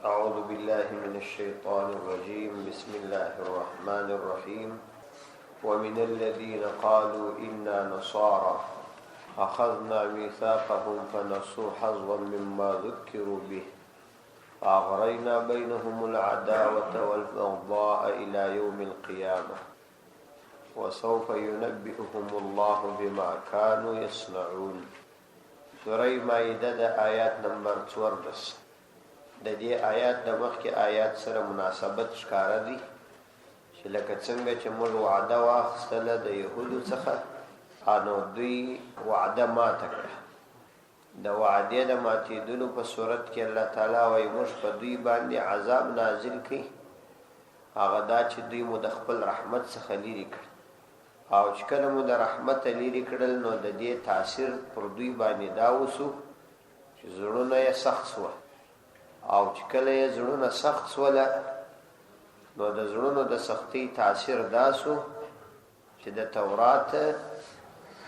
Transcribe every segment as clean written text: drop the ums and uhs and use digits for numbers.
أعوذ بالله من الشيطان الرجيم. بسم الله الرحمن الرحيم. ومن الذين قالوا إنا نصارى أخذنا ميثاقهم فنسوا حظا مما ذكروا به فأغرينا بينهم العداوة والبغضاء إلى يوم القيامة وسوف ينبئهم الله بما كانوا يصنعون. سورة مائدة آيات نمبر 14. د دې آیات د مخکې آیات سره مناسبت ښکاره دي چې لکه څنګه چې موږ وعده واخیستله د یهودو څخه نو دوی وعده ماته کړه. د وعدې د ماتېدلو په صورت کې الله تعالی وایي موږ په دوی باندې عذاب نازل کړي، هغه دا چې دوی مو د خپل رحمت څخه لرې کړ، او چې کله مو د رحمت لرې کړل نو د دې تاثیر پر دوی باندې دا وسو چې زړونه یې سخت شوه، او چې کله یې زړونه سخت سوله نو د زړونو د سختۍ تاثیر داسو چې د تورات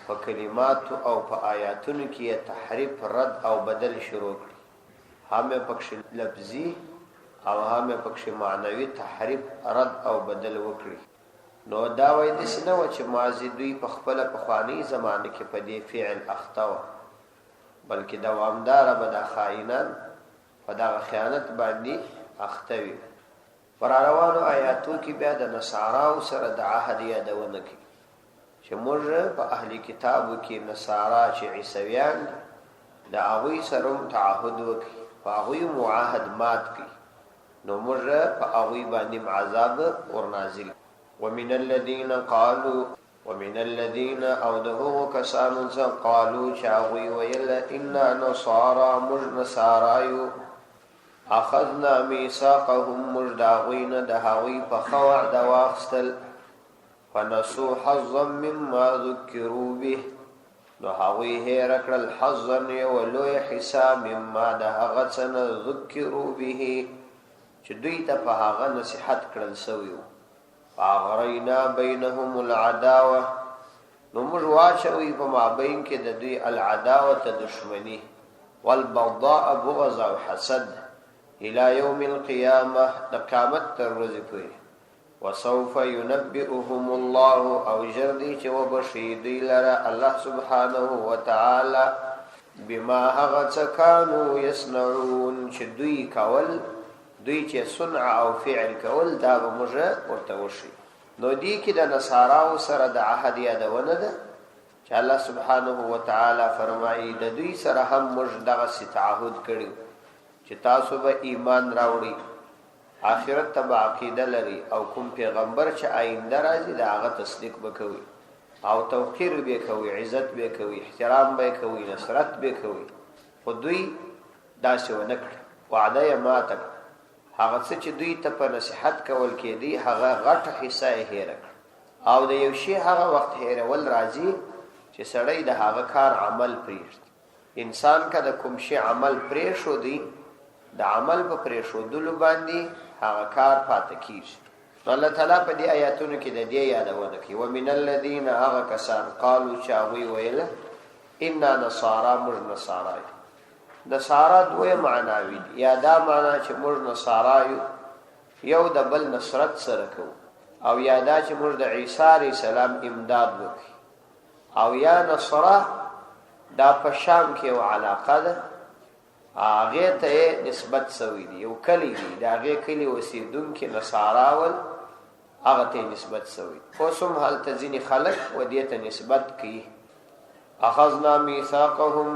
په کلماتو او په آیاتونو کې یې تحریف، رد او بدل شروع کړي. هم یې پکښې لفظي او هم یې پکښې معنوي تحریف، رد او بدل وکړي. نو دا وایي داسې نه وه چې ماضي دوی په خپله پخوانۍ زمانه کې په دې فعل اخته وه، بلکې دوامداره به دا خائنان په دغه خیانت باندې اخته وي. پر روانو آیاتو کې بیا د نصاراو سره د عهد یادونه کوي چې موږ په اهل کتابو کې نصارا چې عیسویان د هغوی سره تعهد وکړي، په هغوی معاهد مات کړي، نو موږ په هغوی باندې عذاب ورنازل. ومن الذين قالوا ومن الذين او د هغو کسانو څخه قالو چې هغوی ویل انا نصارا موږ نصارایو اخذنا میثاقهم موږ د هغوی نه د هغوی په ښه وعده واخیستل فنسوا حظا مما ذکروا به نو هغوی هېره کړل حظا یوه لویه حصه مما د هغه څه نه ذکروا به چې دوی ته په هغه نصیحت کړل سوي وو. فاغرینا بینهم العداوه نو موږ واچوي په مابین کې د دوی العداوه دشمني والبغضاء بغض او حسد الى يوم القيامه د قیامت تر ورځې پورې. وسوف ينبئهم الله او جردي چې وبشي دوی لره الله سبحانه وتعالى بما هغه څه كانوا يصنعون چې دوی کول، دوی چې صنع او فعل کول دا به موږ ورته وشي. نو دې کې د نصاراو سره د عهد یادونه ده چې الله سبحانه وتعالى فرمایي د دوی سره هم موږ دغسې تعهد کړي چې تاسو به ایمان راوړي، آخرت ته به عقیده لري، او کوم پیغمبر چې آینده راځي د هغه تصدیق به کوي، او توقیر به کوي، عزت به کوي، احترام به کوي، نصرت به کوي. خو دوی داسې ونه کړه، وعده یې ماته کړه. هغه څه چې دوی ته په نصیحت کول کېدی هغه غټه حصه یې هېره کړه. او د یو شي هغه وخت هېرول راځي چې سړی د هغه کار عمل پرېږدي. انسان که د کوم شي عمل پرېښودي، د عمل په پرېښودلو باندې هغه کار پاته کېږي. نو الله تعالی په دې آیاتونو کې د دې یادونه کوي. ومن الذین هغه کسان قالو چې هغوی ویله انا نصارا موږ نصارا یو. نصارا دوه معناوي دي، یا دا معنا چې موږ نصارا یو د بل نصرت سره کوو، او یا دا چې موږ د عیسی علیه السلام امداد وکړي، او یا نصره دا په شام کې یو علاقه ده، هغې ته یې نسبت سوی دی، یو کلی دی، د هغې کلي اوسېدونکي نصارا ول، هغه ته یې نسبت سوی دی. اوس هم هلته ځینې خلک و دې ته نسبت کوي. اخذنا میثاقهم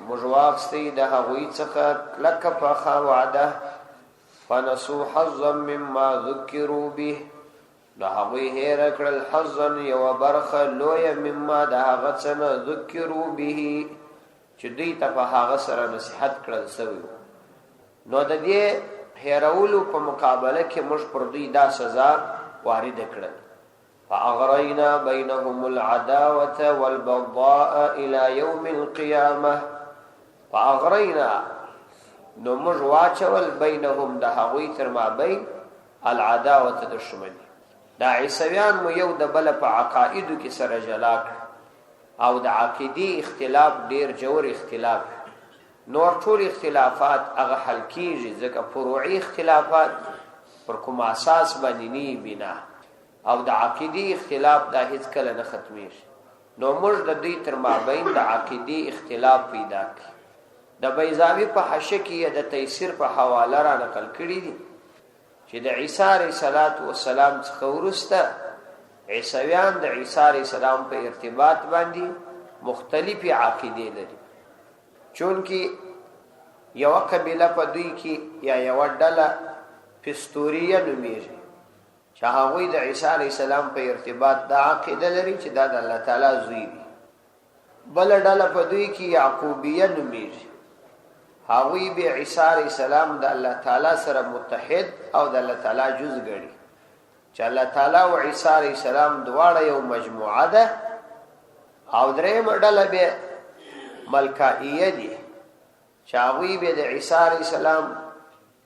موږ واخیستئ د هغوی څخه کلکه پخه وعده فنسوا حظا مما ذکروا به د هغوی هېره کړل حظا یوه برخه لویه مما د هغه څه نه ذکروا به چې دوی ته په هغه سره نصیحت کړل سوي وو. نو د دې هېرولو په مقابله کې موږ پر دوی دا سزا وارده کړل. فاغرینا بینهم العداوة والبغضاء الى یوم القیامه فاغرینا نو موږ واچول بینهم د هغوی تر مابین العداوة دشمني. دا عیسویان مو یو د بله په عقایدو کې سره جلا کړ، او د عقیدې اختلاف ډیر جوړ اختلاف، نور ټول اختلافات هغه حل کیږي ځکه فروعي اختلافات پر کوم اساس باندې نی بنا او د عقیدی اختلاف دا هیڅ کله نه ختمیږي نو موږ د دې تر مابین د عقیدی اختلاف پیدا کړ د بیضاوی په حاشیه کې د تیسیر په حواله را نقل کړی دي چې د عیسی علیه السلام څخه ورسته عیسویان د عیسی علیه السلام په ارتباط باندې مختلفي عقیدې لري چونکی یو قبیله په دوی کې یا یو ډله پستوریه نومیږي چې هغوی د عیسی علیه السلام په ارتباط دا عقیده لري چې دا د الله تعالی زوی دی بل ډله په دوی کې یعقوبیه نومیږي هغوی به عیسی علیه السلام د الله تعالی سره متحد او د الله تعالی جز ګڼي چې الله تعالی او عیسی علیه السلام دواړه یو مجموعه ده او درېم ډله به ملکائیه دي چې هغوی به د عیسی علیه السلام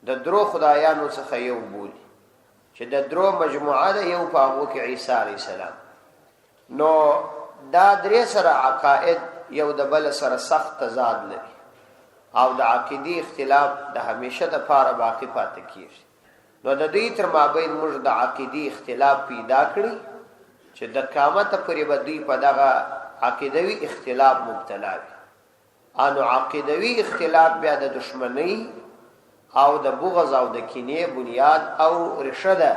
د درو خدایانو څخه یو بولي چې د درو مجموعه ده یو په هغو کې عیسی علیه السلام نو دا درې سره عقاید یو د بل سره سخت تضاد لري او د عقیدی اختلاف د همیشه د پاره باقی پاتې کیږي نو د دې تر مابین موږ د عقیدی اختلاف پیدا کړی چې د قیامت پورې به دوی په دغه عقیدوي اختلاف مبتلا وي انو عقیدوي اختلاف بیا د دشمنی او د بغض او د کینې بنیاد او رشه ده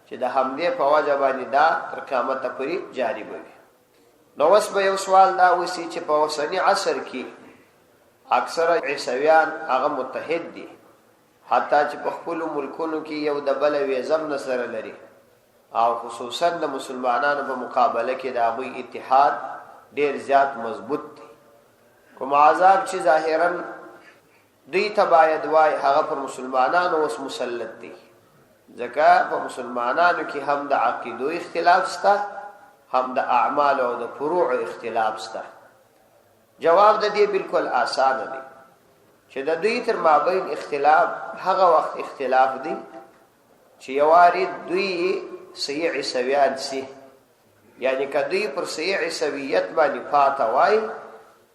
چې د حمله په وجه باندې دا تر قیامت پورې جاری وي نو اوس به یو سوال دا وسی چې په اوسنی عصر کې اکثر عیسویان هغه متحد دي حتی چې په خپل ملکونو کې یو د بل ویزم نصر لري او خصوصا د مسلمانانو په مقابله کې د هغوی اتحاد ډیر زیات مضبوط دی کوم عذاب چې ظاهرا دوی ته باید وای هغه پر مسلمانانو اوس مسلط دي ځکه په مسلمانانو کې هم د عقیدو اختلاف شته هم د اعمال او د فروع اختلاف شته جواب د دې بالکل آسان دی چې د دوی تر مابین اختلاف هغه وخت اختلاف دی چې یواري دوی صحیح عیسویان سي یعنی کدی پر صحیح عیسویت باندې پاته وای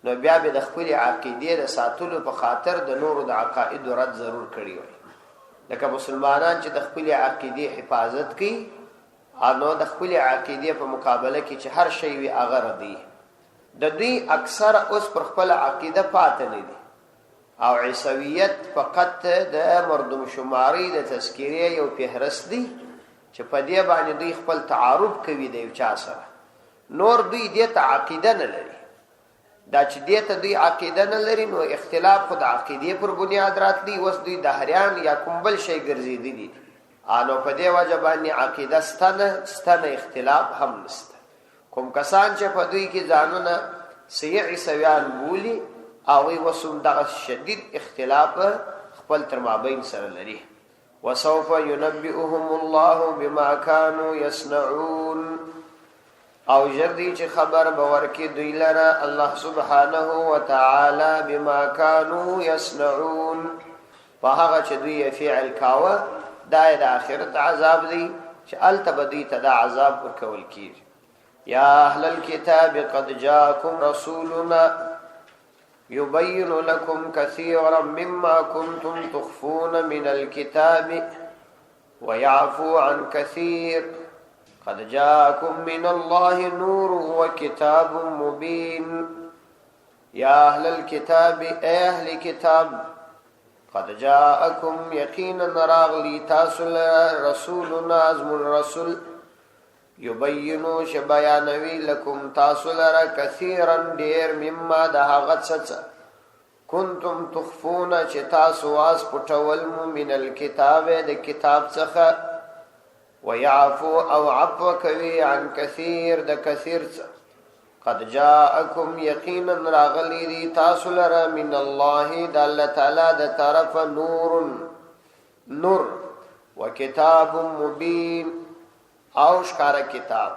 نو بیا به د خپل عقیده د ساتلو په خاطر د نورو د عقاید رد ضرور کړی وای لکه مسلمانان چې د خپل عقیده حفاظت کوي انو د خپل عقیده په مقابله کې چې هر شی وی هغه ردی د دوی اکثر اوس پر خپل عقیده پاتې نه دي او عیسویت فقط د مردم شماري د تذکیره یو فهرست دی چې په دې باندې دوی خپل تعارف کوي د یو چا سره نور دوی دې ته عقیده نه لري دا چې دې ته دوی عقیده نه لري نو اختلاف خود عقیده پر بنیاد راتلی اوس دوی د هریان یا کوم بل شی ګرځېدي دي انو په دې وجه باندې عقیده ستنه اختلاف هم نشته کوم کسان چې په دوی کې ځانونه صحیح عیسویان بولی او وی وسوم دغه شدید اختلاف خپل تر مابین سره لري وسوف ينبئهم الله بما كانوا يصنعون او جردي چې خبر باور کې دوی لره الله سبحانه وتعالى بما كانوا يصنعون په هغه چې دوی فعل کاوه دا د آخرت عذاب دی چې التبدی ته دا عذاب ورکول کیږي یا اهل الكتاب قد جاءكم رسولنا يبين لكم كثيرا مما كنتم تخفون من الكتاب ويعفو عن كثير قد جاءكم من الله نور وكتاب مبين يا أهل الكتاب أهل كتاب قد جاءكم يقينا راغلي تاسل رسولنا عزم الرسول يبينو شبيانوي لكم تاسل كثيرا دير مما دها غدست كنتم تخفون چتاسو واس پټول من الكتاب د کتاب څخه ويعفو او عفو کوي عن كثير د كثير قد جاءكم يقينا راغلي دي تاسو لرا من الله د الله تعالی د طرف نور وكتاب مبين او شکار کتاب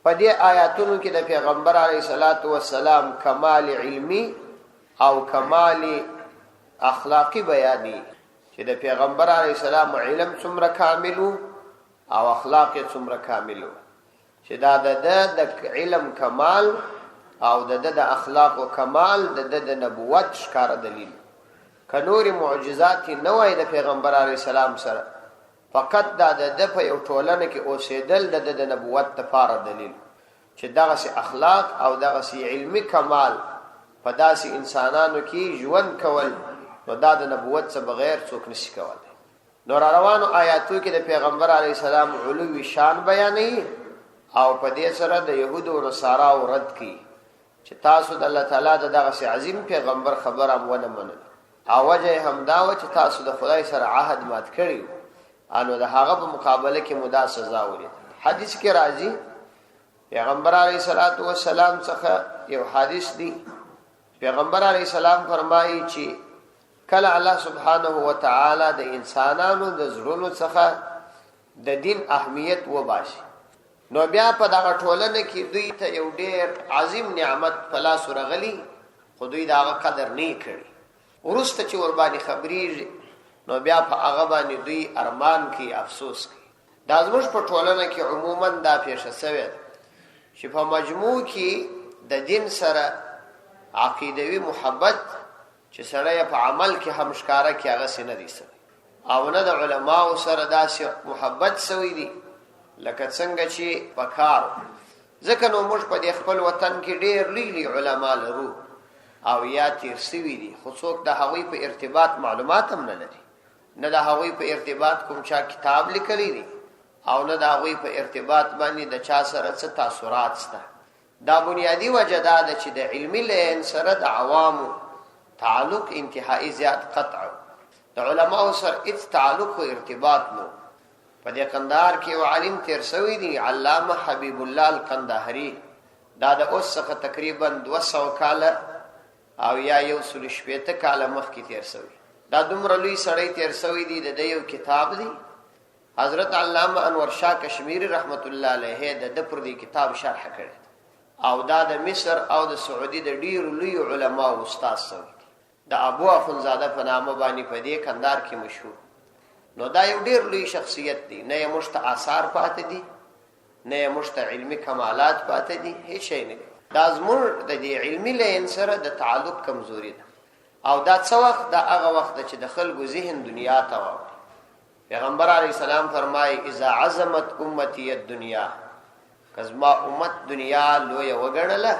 په دې آیاتونو کې د پیغمبر علیه الصلاۃ والسلام کمال علمی او کمال اخلاقی بیانې چې د پیغمبر علیه السلام علم څومره کاملو او اخلاق څومره کاملو چې دا د علم کمال او د اخلاق او کمال د نبوت ښکار دلیل. که نور معجزات نه وای د پیغمبر علیه السلام سره، فقط د په یو ټولنه کې اوسېدل د نبوت لپاره دلیل چې دغسې اخلاق او دغسې علمي کمال په داسې انسانانو کې ژوند کول، نو دا د نبوت څخه بغیر څوک نشي کولی. نو را روانو آیاتو کې د پیغمبر علیه السلام علوي شان بیانوي او په دې سره د یهودو او نصاراو رد کوي چې تاسو د الله تعالی د دغسې عظیم پیغمبر خبره ونه منله، او وجه همدا و چې تاسو د خدای سره عهد مات کړی انو د هغه په مقابله کې مدا سزا ولید. حدیث کې راځي پیغمبر علیه السلام څخه یو حدیث دی، پیغمبر علیه السلام فرمایي چې کله الله سبحانه و تعالی د انسانانو د زړونو څخه د دین اهمیت وباسي، نو بیا په دغه ټولنه کې دوی ته یو ډېر عظیم نعمت په لاس ورغلی، خو دوی د هغه قدر نه کړي. وروسته چې ورباندې خبرېږي نو بیا په هغه باندې دوی ارمان کوي، افسوس کوي. دا زموږ په ټولنه کې عموما دا پیښه سوې ده چې په مجموع کې د دین سره عقیدوي محبت چې سړی په عمل کې هم ښکاره کړي هغسې نه دی سوی، او نه د علماو سره داسې محبت سوی دی لکه څنګه چې په کار. ځکه نو موږ په دې خپل وطن کې ډېر لوی علما لرو او یا تیر سوي دي، خو څوک د هغوی په ارتباط معلومات هم نه لري، نه د هغوی په ارتباط کوم چا کتاب لیکلی دی او نه د هغوی په ارتباط باندې د چا سره څه تاثرات شته. دا بنیادی وجه دا ده چې د علمي لین سره د عوامو تعلق انتهایی زیات قطع، د علماو سره هیڅ تعلق او ارتباط نو. په دې قندهار کې یو عالم تیر سوی دی، علامه حبیب الله القندهري، دا د اوس څخه تقریبا 200 کاله او یا 160 کاله مخکې تیر سوی. دا دومره لوی سړی تیر سوی دی، د یو کتاب دی حضرت علامه انور شاه کشمیری رحمت الله علیه د پر دې کتاب شرح کړی، او دا د مصر او د سعودي د ډیرو لوی علما او استاد سوی د ابو اخونزاده په نامه باندې په دې کندهار کې مشهور. نو دا یو ډیر لوی شخصیت دی، نه یې موږ ته آثار پاتې دي، نه یې موږ ته علمي کمالات پاتې دي، هیڅ شی نه. دا زموږ د دې علمي لین سره د تعلق کمزوري ده، او دا څه وخت دا هغه وخت چې د خلکو ذهن دنیا ته واوړي. پیغمبر علیه السلام فرمایي اذا عظمت امتی الدنیا، که زما امت دنیا لویه وګڼله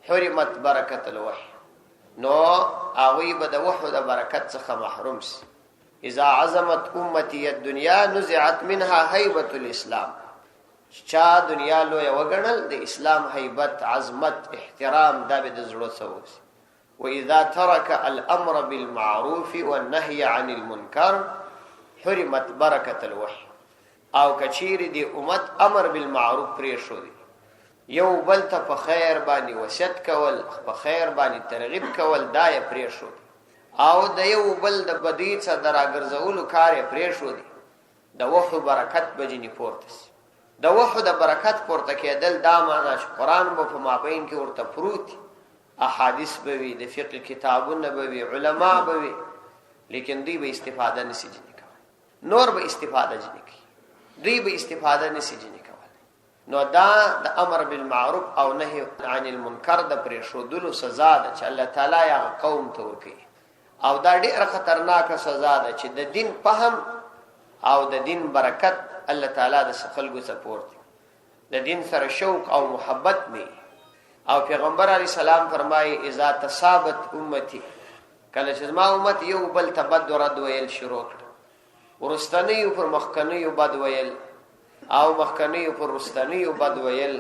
حرمت برکت الوحی، نو هغوی به د وحو د برکت څخه محروم سي. اذا عظمت امتی الدنیا نزعت منها هیبت الاسلام، چا دنیا لویه وګڼل د اسلام هیبت، عظمت، احترام دا به د زړه څه وسي. واذا ترك الامر بالمعروف والنهي عن المنکر حرمت برکت الوحی، او کچیر دی امت امر بالمعروف پریښودی، یو بل ته په خیر باندې وصیت کول، په خیر باندې ترغیب کول، دا یې پریښودی، او د یو بل د بدی څخه د راګرځولو کار یې پریښودی، د وحو برکت به ځینې پورته سي. د وحو د برکت پورته کېدل دا معنا چې قرآن به په مابین کې ورته پروت، احادیث به وي، د فقه کتابونه به وي، علما به وي، لیکن دوی به استفاده نسی ځینې کولی، نور به استفاده ځینې کوي، دوی به استفاده نسی ځینې کولی. نو دا د امر بالمعروف او نهي عن المنکر د پرېښودلو سزا ده چې الله تعالی هغه قوم ته ورکوي، او دا ډېره خطرناکه سزا ده چې د دین فهم او د دین برکت الله تعالی د خلکو څخه پورته، د دین سره شوق او محبت نه. او پیغمبر علیه السلام فرمایي اذا تصابت امتی، کله چې زما امت یو بل ته بد رد ویل شروع کړ، ورستنیو پر مخکنیو بد ویل او مخکنیو پر رستنیو بد ویل،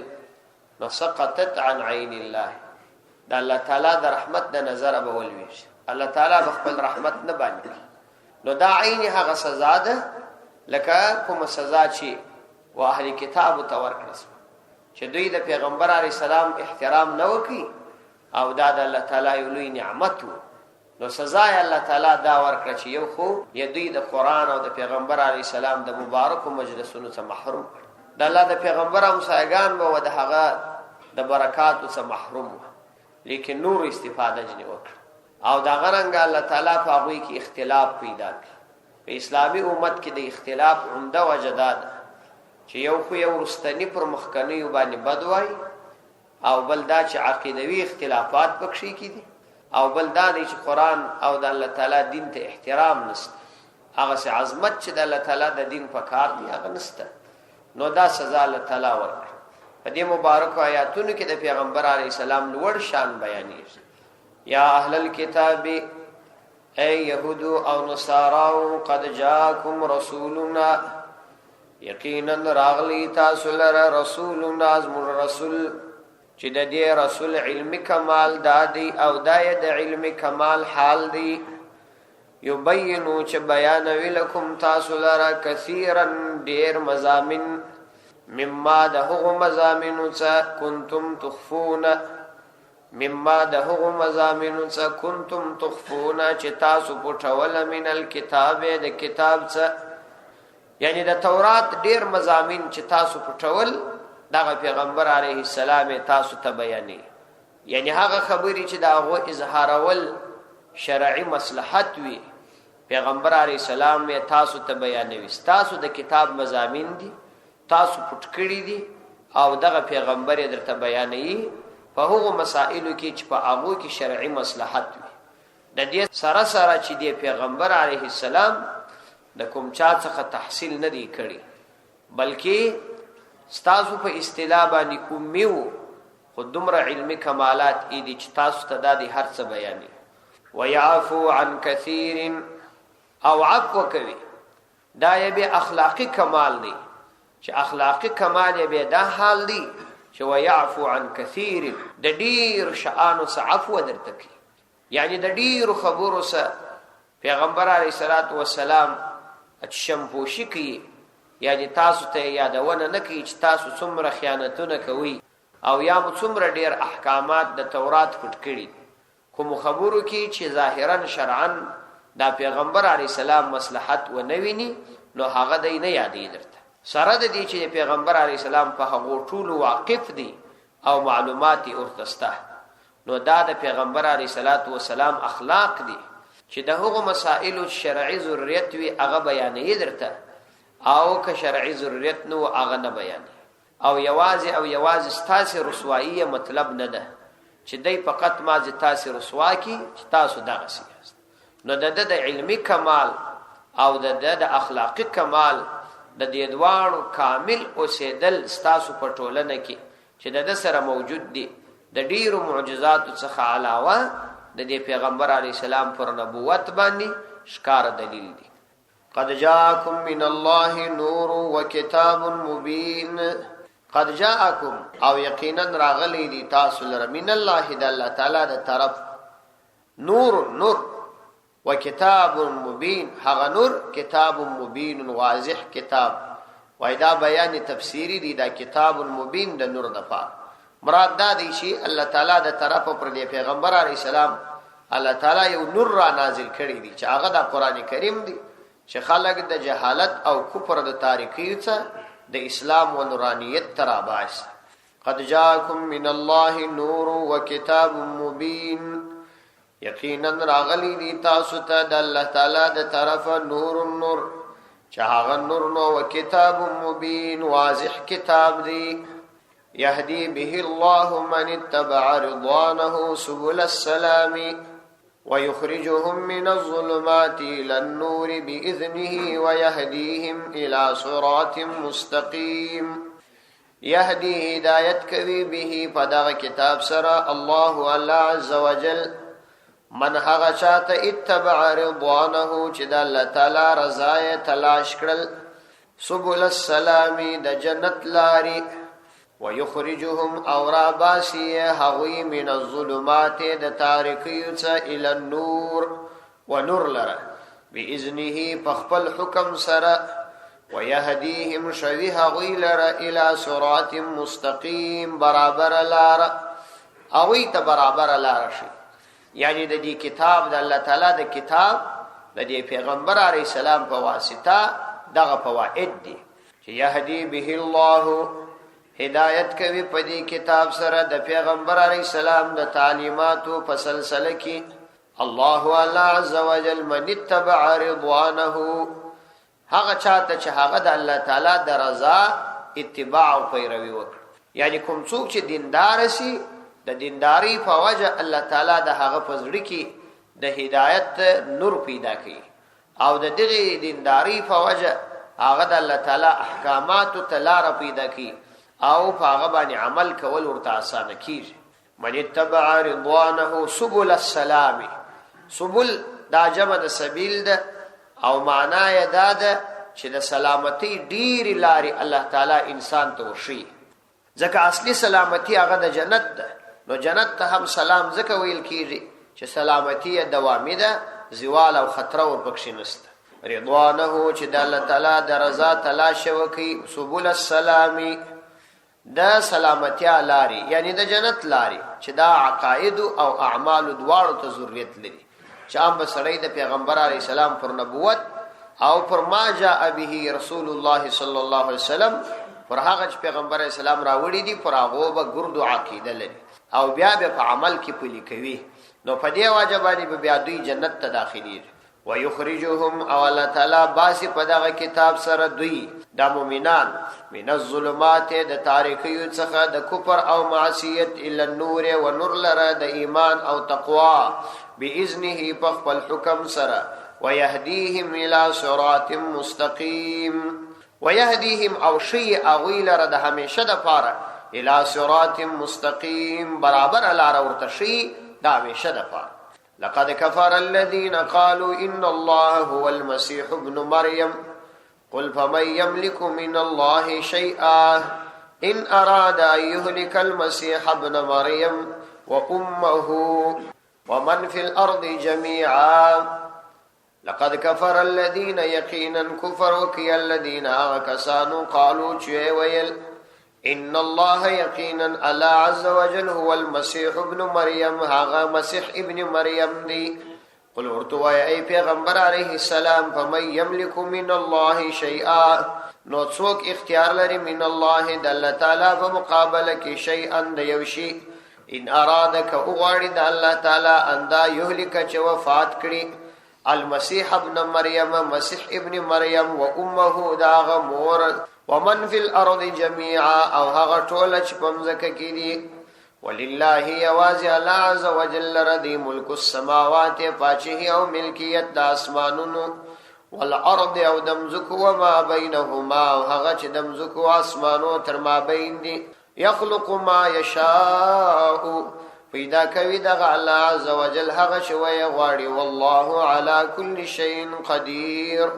نو سقطت عن عین الله، د الله تعالی د رحمت د نظر به ولويږي، الله تعالی به خپل رحمت نه باندې. نو دا عین هغه سزا ده لکه کومه سزا چې و اهل کتاب ته ورکړل چې دوی د پیغمبر علیه السلام احترام نه وکړي، او دا د الله تعالی یو لوی نعمت و. نو سزا یې الله تعالی دا ورکړه چې یو خو یې دوی د قرآن او د پیغمبر علیه السلام د مبارکو مجلسونو څخه محروم کړ، د الله د پیغمبر همسایګان به و د هغه د برکاتو څخه محروم و، لیکن نور استفاده ځینې وکړه، او دغه رنګه الله تعالی په هغوی کې اختلاف پیدا کړي. په اسلامي امت کې د اختلاف عمده وجه دا ده چې یو خو یو رستنی پر مخکنیو باندې بد وایي، او بل دا چې عقیدوي اختلافات پکې کیدي او بل دا چې قران او د الله تعالی دین ته احترام نشته هغه سه عظمت چې د الله تعالی د دین په کار دی هغه نشته نو دا سزا الله تعالی ورکړي په دې مبارک آیاتونو کې د پیغمبر علی السلام لوړ شان بیانېږي یا اهل الكتاب اے یهود او نصارا قد جاءکم رسولنا یقینا راغلی تاسو لره رسولنا ازمر رسول چې د دې رسول علم کمال دادی او دای د علم کمال حال دی یبینو چې بیان ویلکم تاسو لره کثیرا ډیر مزامن مما دهغه مزامن څخه کنتم تخفون مما دهغه مزامن څخه کنتم تخفون چې تاسو پټول من الكتاب د کتاب څخه یعنی د تورات ډیر مزامن چې تاسو پټول دغه پیغمبر علیه السلام تاسو ته بیانې یعنی هغه خبرې چې دغه اظهارول شرعي مصلحت وي پیغمبر علیه السلام تاسو ته بیانوي تاسو د کتاب مزامین دي تاسو پټ کړی دي او دغه پیغمبر درته بیانوي په هغو مسائلو کې چې په هغه کې شرعي مصلحت وي د دې سره سره چې د پیغمبر علیه السلام د کوم چا څخه تحصیل نه دی کړی بلکې ستاسو په اصطلاح باندې امیو خودمره علمي کمالات ای دي چې تاسو ته د هر څه بیانې ويعفو عن كثير او عفو کوي دا یې به اخلاقی کمال دی چې اخلاقی کمال یې به دا حال دی چې ويعفو عن كثير د ډیر شانو څخه عفو درته کوي یعنی د ډیر خبرو څخه پیغمبر علیه الصلاۃ والسلام اچشمپوشي کوي یعنی تاسو ته یادونه نه کوي چې تاسو څومره خیانتونه کوي او یا څومره ډیر احکامات د تورات پټ کړي کوم خبرو کې چې ظاهرا شرعا دا پیغمبر علی السلام مصلحت و نویني نو هغه دې نه یادې درته سره د دې چې پیغمبر علی السلام په هغه ټول واقف دي او معلومات ورتسته نو دا د پیغمبر علی السلام اخلاق دي چې د هغو مسائل شرعي ضرورت وي هغه بیانې درته او که شرعي ضرورت نو هغه نه بیان او یوازې ستاسو رسوایي مطلب نه ده چې دای فقط ما ز تاسو رسوا کی چې تاسو دغه سیاست نو د علمي کمال او د اخلاقی کمال د دې دوانو کامل اوسېدل ستاسو په ټولنه کې چې د سره موجود دي د ډیرو معجزات څخه علاوه د دې پیغمبر علی السلام پر نبوت باندې ښکار دلیل دي قد جاءكم من الله نور وكتاب مبين قد جاءكم او یقینا راغلی دي تاسو لره من الله د الله تعالی د طرف نور وكتاب مبين هغه نور کتاب مبين واضح کتاب وایدا بیان تفسیری دی دا کتاب مبین د نور دفع مراد دا دی چې الله تعالی د طرف پر دی پیغمبر علی السلام الله تعالی یو نور را نازل کړی دی چې هغه د قران کریم دی چې خلق د جهالت او کفر د تاریکی څخه د اسلام و نورانیت تر اباس قد جاءكم من الله نور وكتاب مبين یقینا راغلی دی تاسو ته د الله تعالی د طرف نور چې هغه نور نو وکتاب مبین واضح کتاب دی يهدي به الله من اتبع رضوانه سبل السلام ويخرجهم من الظلمات إلى النور بإذنه ويهديهم إلى صراط مستقيم يهدي هدايت كذي به فدغ كتاب سرى الله عز وجل من هغه چاته اتبع رضوانه چې د الله تعالی رضا تلاش کړل سبل السلام د جنت لاري ويخرجهم اورا باسي هوي من الظلمات د تاریکیو څخه الى النور ونور لره باذنه فخبل حكم سره ويهديهم شوي هوي لره الى صراط مستقيم برابر لاره اوي ته برابر لاره شي یعنی د دې کتاب د الله تعالی د کتاب د دې پیغمبر علی السلام په واسطه دغه فواید دي چې يهدي به الله هدایت کوي په دې کتاب سره د پیغمبر علی السلام د تعلیماتو په سلسله کې الله عز وجل من اتبع رضوانه هغه چاته چې هغه د الله تعالی د رضا اتباع او پیروي وکړي یعنی کوم څوک چې دیندار شي د دینداری په وجه الله تعالی د هغه پزړی کې د هدایت نور پیدا کوي او د دغه دینداری په وجه هغه د الله تعالی احکامات تلار پیدا کوي او په هغه باندې عمل کول ورته آسان کیږي. من اتبع رضوانه سبل السلام، سبل دا جمع د سبیل ده او معنا یې دا ده چې د سلامتی ډیر لاري الله تعالی انسان ته ورشي. ځکه اصلي سلامتی هغه د جنت ده، نو جنت ته هم سلام ځکه ویل کیږي چې سلامتی دوامي ده، زوال او خطر ور پکښ نشته. رضوانه چې د الله تعالی د رضا تلاش وکي، سبل السلام دا سلامتی لاري یعنی د جنت لاري چې دا عقاید او اعمال دواړو ته ضرورت لري. چې ام بسړی د پیغمبر علی السلام پر نبوت او پر ما جاء به رسول الله صلی الله علیه وسلم پر هغه چې پیغمبر اسلام راوړي دي پر هغه به ګردو عقیده لري او بیا به په عمل کې پلي کوي، نو په دې واجبانی به بیا دوی جنت ته داخلي. ويخرجهم او الله تعالی باسی په دغه کتاب سره دوی د مؤمنان من الظلمات د تاریکیو څخه د کفر او معصیت الى النور و نور لره د ایمان او تقوا باذنه په خپل حکم سره ويهديهم الى صراط مستقيم. ويهديهم او شيء اغيل رد همیشه د پاره الى صراط مستقيم برابر لار ورته شي دا همیشه د پاره. لقد كفر الذين قالوا إن الله هو المسيح ابن مريم قل فمن يملك من الله شيئا إن أراد أن يهلك المسيح ابن مريم وأمه ومن في الأرض جميعا. لقد كفر الذين يقينا كفر وكي الذين آغكسانوا قالوا ويل ان الله يقينا الله عز وجل هو المسيح ابن مريم هاغا مسيح ابن مريم دي. قل ورتوا اي پیغمبر عليه السلام فمن يملك من الله شيئا نو څوک اختیار لري من الله د الله تعالی په مقابله کې شيئا د یو شی ان ارادک اوغاړي د الله تعالی اندا يهلك چې وفات کړي المسيح ابن مريم مسيح ابن مريم و امه داغ مور ومن في الارض جميعا او هغه ټول چې پمزکه کې دي. ولله يواز الله عز وجل ردي ملك السماوات پاچه او ملکیت د اسمانونو والارض او دمزکو وما بينهما او هغه چې دمزکو اسمانو تر ما بین دي. يخلق ما يشاء پیدا کوي دغه الله عز وجل هغه چې وي غواړي. والله على كل شيء قدير.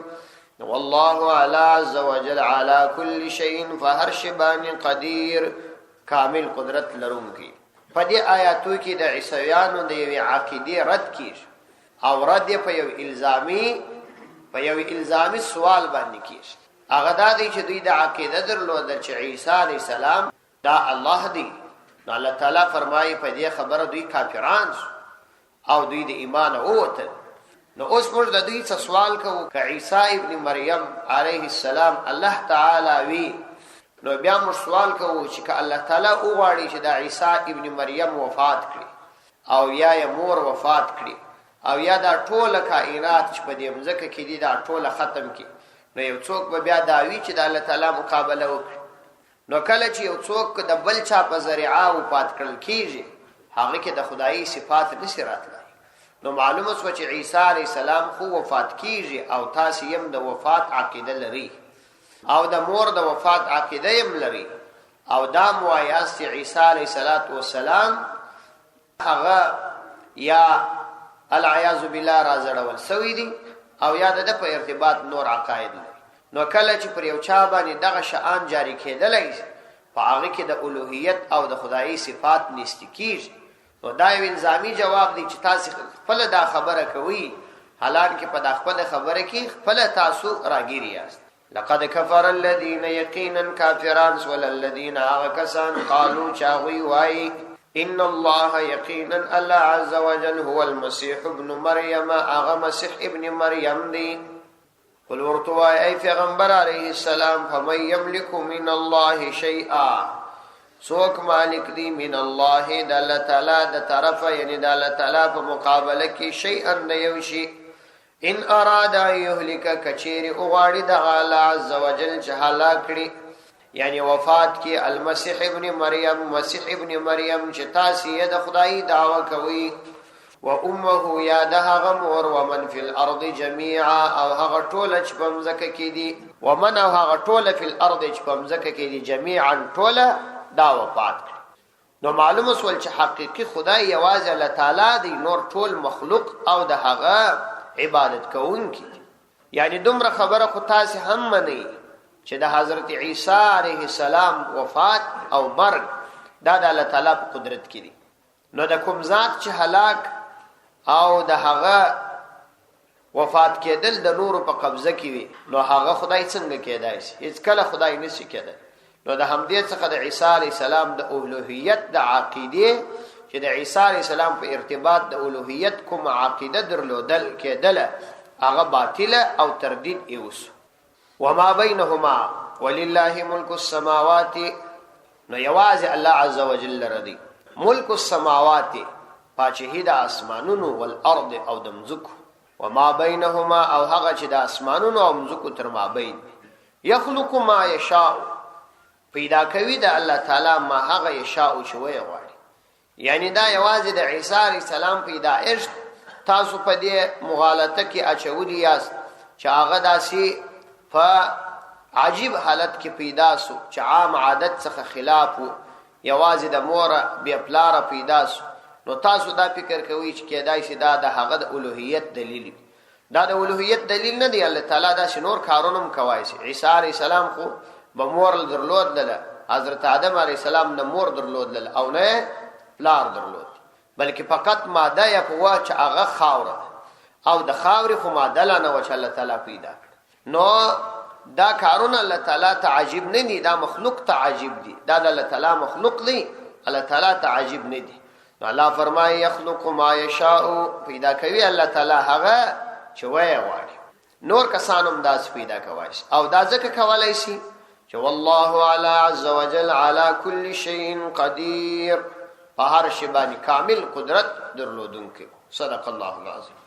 والله على عز وجل على كل شيء فهر شبان قدير کامل قدرت لرونکی. په دې آیاتو کې د عیسویانو د یوې عقیدې رد کیږي او رد په یو الزامي سوال باندې کیږي. هغه دا دی چې دوی د عقیده درلوده چې عیسی علی السلام دا الله دی. نو الله تعالی فرمایي په دې خبره دوی کافران او دوی د ایمان اوته. نو اوس موږ د دوی څخه سوال کوو ک عیسی ابن مریم علیه السلام الله تعالی وی، نو بیا موږ سوال کوو چې ک الله تعالی وغواړي چې د عیسی ابن مریم وفات کړي او یا مور وفات کړي او یا دا ټول کائنات چې په دې مځکه کې دي دا ټول ختم کړي، نو یو څوک به بیا داوی چې د الله تعالی مقابله وکړي. نو کله چې یو څوک د بل چا په ذریعہ وفات کړل کیږي هغه کې د خدایي صفات نشي راتلای. نو معلومه شو چې عیسی علی السلام خو وفات کیږي او تاسو یې د وفات عقیده لري او د مور د وفات عقیده یې لري او دا موایاست چې عیسی علیه السلام هغه یا العیاذ بالله رازړول سوی دي او یا د په ارتباط نور عقاید لري. نو کله چې پر یو چا باندې دغه شان جاری کېدلای په هغه کې د الوهیت او د خدایي صفات نشته کیږي. نو دا یو الزامي جواب دی چې تاسو خپل دا خبره کوي حالانکه په دا خپل خبره کې خپل تاسو راګیری یاست. لقد كفر الذين يقينا كافرون والذين كسان قالوا چاوي واي ان الله يقينا الله عز وجل هو المسيح ابن مريم اغه مسيح ابن مريم دي. قل ورتوا اي پیغمبر عليه السلام فمن يملك من الله شيئا سوک مالک دی من الله د الله تعالی د طرفه یعنی د الله تعالی په مقابله کې شیئا نیوشي. ان اراد یهلک کچیر او غاړي د الله عز وجل چې هلاکړي یعنی وفات کې المسیح ابن مریم مسیح ابن مریم چې تاسو یې د خدای دعوه کوي و امه یا د هغه مور و من فی الارض جميعا او هغه ټوله چې په مځکه کې دي و من او هغه ټوله فی الارض چې په مځکه کې دي جميعا ټوله دا وفات نو معلومه سول چې حقيقي خدای یوازې الله تعالی دی نور ټول مخلوق او د هغه عبادت کوونکی یعنی دومره خبره خو تاسو هم منئ چې د حضرت عیسی علیه السلام وفات او مرګ دا د الله تعالی په قدرت کې دي نو د کوم ذات چې هلاک او د هغه وفات کېدل د نور په قبضه کې وي نو هغه خدای څنګه کېدای شي هیڅ کله خدای نشي کېدای نو د همدې څخه د عیسی علیه السلام د اولوهیت د عقیده چې د عیسی علیه السلام په ارتباط د اولوهیت کوم عقیده درلودل کېدل هغه باطله او تردید ایوس وما بینهما ولله ملک السماوات نو یوازې الله عز وجل رضی ملک السماوات پاچهی د اسمانونو والارض او د مځکو وما بینهما او هغه چې د اسمانونو او مځکو تر مابین یخلق ما یشاء پیدا کوي د الله تعالی ما هغه یشاء شوی غواړي یعنی دا یوازې د عیسی علیه السلام پیدائش تاسو په دې مغالطه کې اچولي یاست چې هغه داسي په عجیب حالت کې پیدا سو چې عام عادت څخه خلاف وو یوازې د مور بیا پلار پیدا سو نو تاسو دا فکر کوئ چې کېدای شي دا د هغه د اولوهیت دلیل دا د اولوهیت دلیل نه دی الله تعالی دا شنور کارونه کوي شي عیسی علیه السلام خو به مور درلود له حضرت آدم علیه السلام نه مور درلود له او نه پلار درلود بلکې فقط ماده یا قوا چې هغه خاور او د خاور خو ماده نه و چې الله تعالی پیدا نو دا کارونه الله تعالی تعجب نه دي دا مخلوق تعجب دي دا د الله تعالی مخلوق دي الله تعالی تعجب نه دي نو الله فرمایي يخلق ما يشاء پیدا کوي الله تعالی هغه چې وای غواړي نور کسانم داس پیدا کوي او دا ځکه کولای شي چې والله علی عز وجل علی كل شيء قدير په هر شی باندې کامل قدرت درلودونکي صدق الله العظیم